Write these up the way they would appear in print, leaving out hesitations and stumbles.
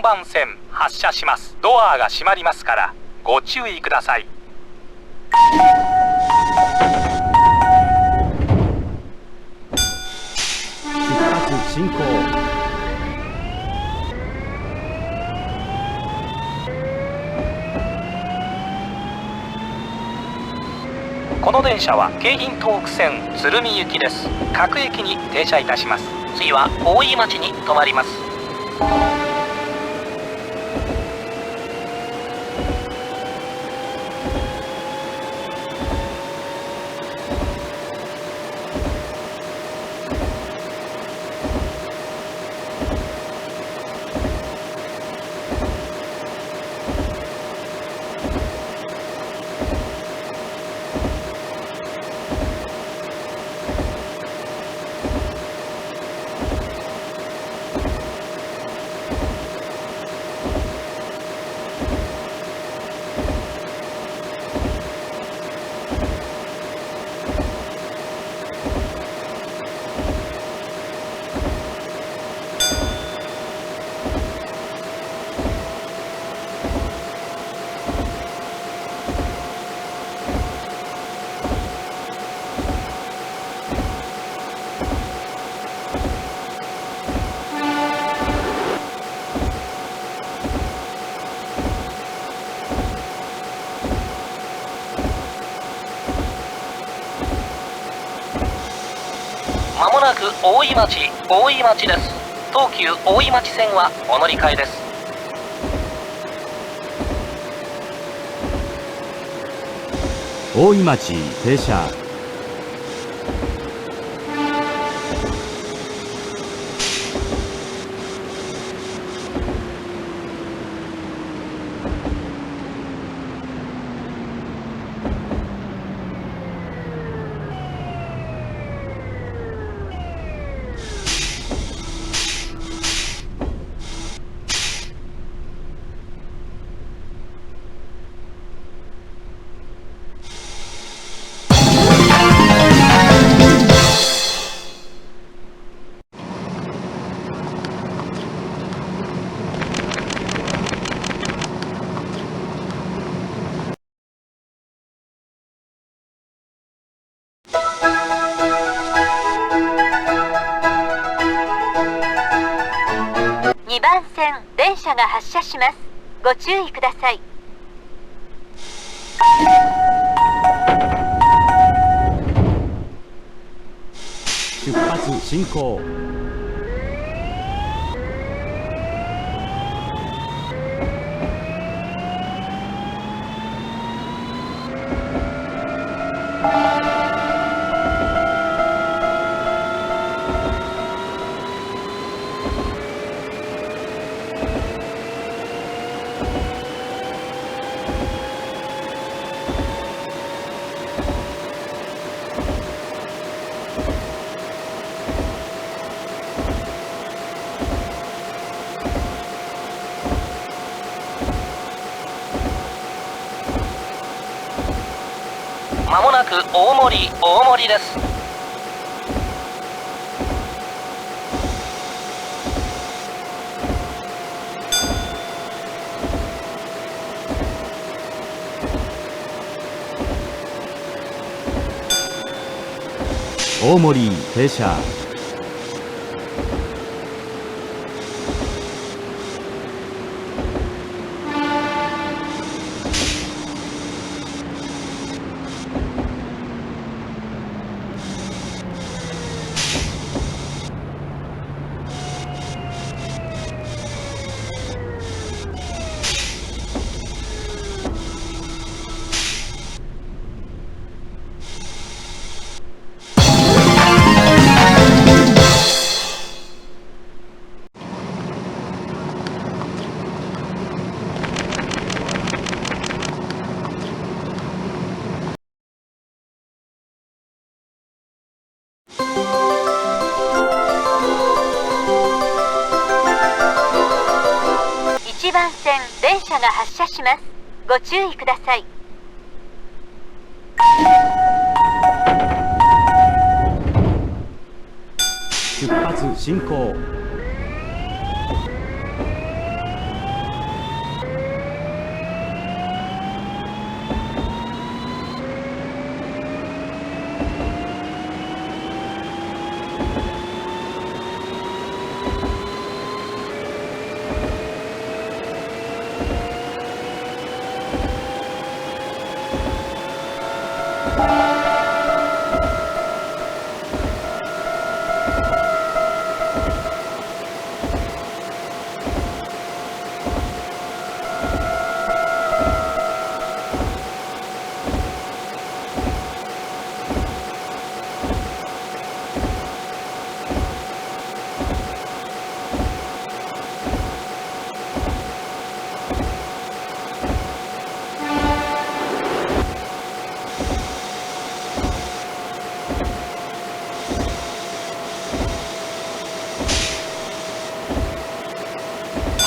番線発車します。ドアが閉まりますからご注意ください。出発進行。この電車は京浜東北線鶴見行きです。各駅に停車いたします。次は大井町に停まります。まもなく大井町です。東急大井町線はお乗り換えです。大井町停車。2番線電車が発車します。ご注意ください。出発進行。まもなく大森です。大森停車。1番線電車が発車します。ご注意ください。出発進行。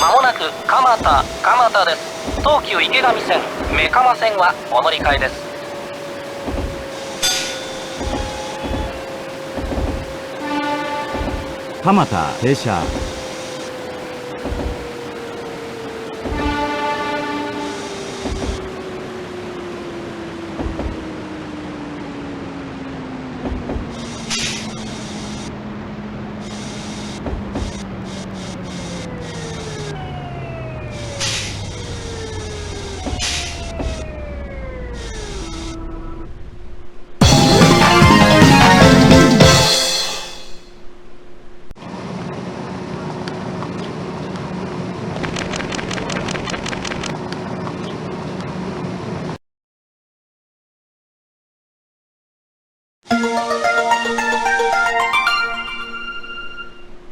まもなく蒲田です。東急池上線目蒲線はお乗り換えです。蒲田停車。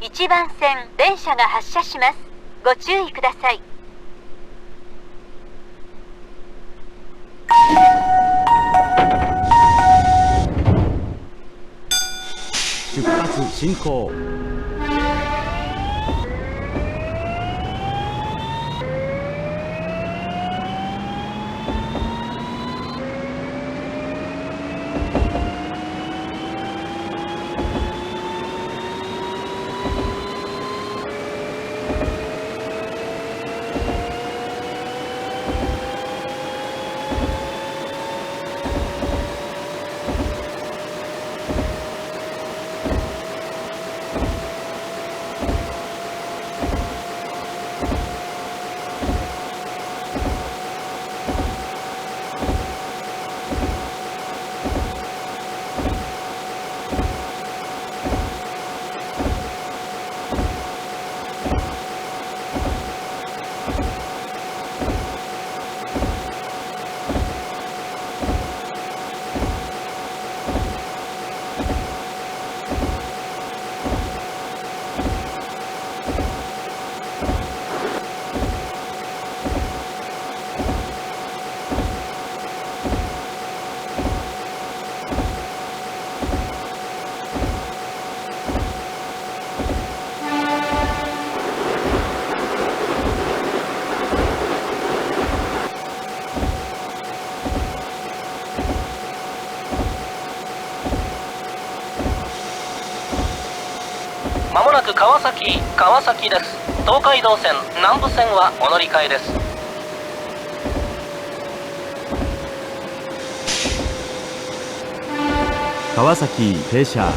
1番線電車が発車します。ご注意ください。出発進行。まもなく川崎です。東海道線南武線はお乗り換えです。川崎停車。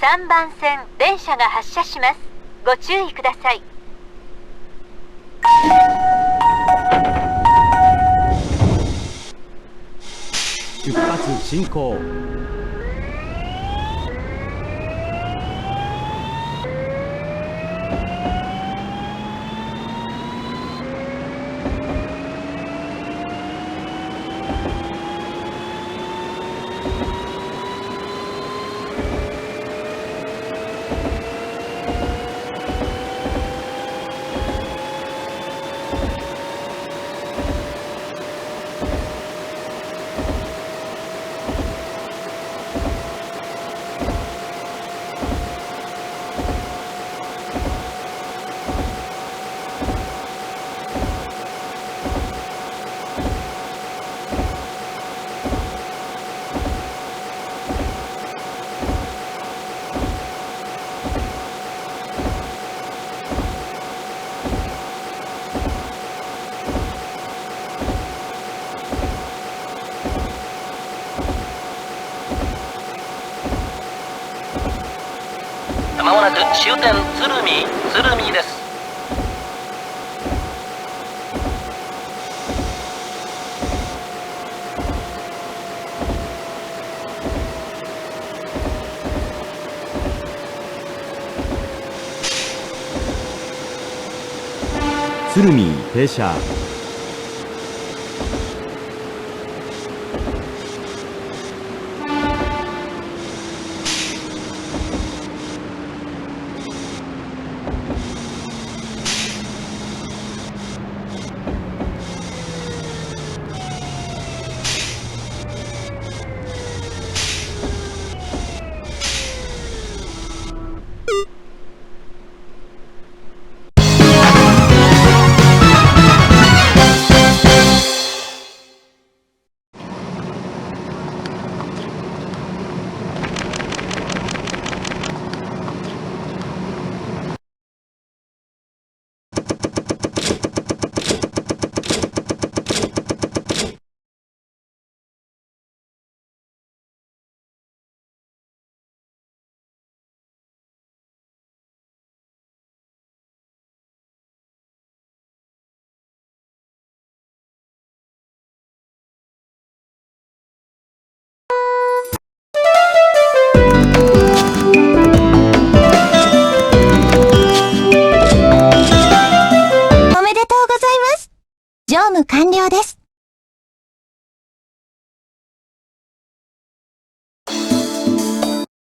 3番線電車が発車します。ご注意ください。出発進行。まもなく終点鶴見です。鶴見停車。おめでとうございます。乗務完了です。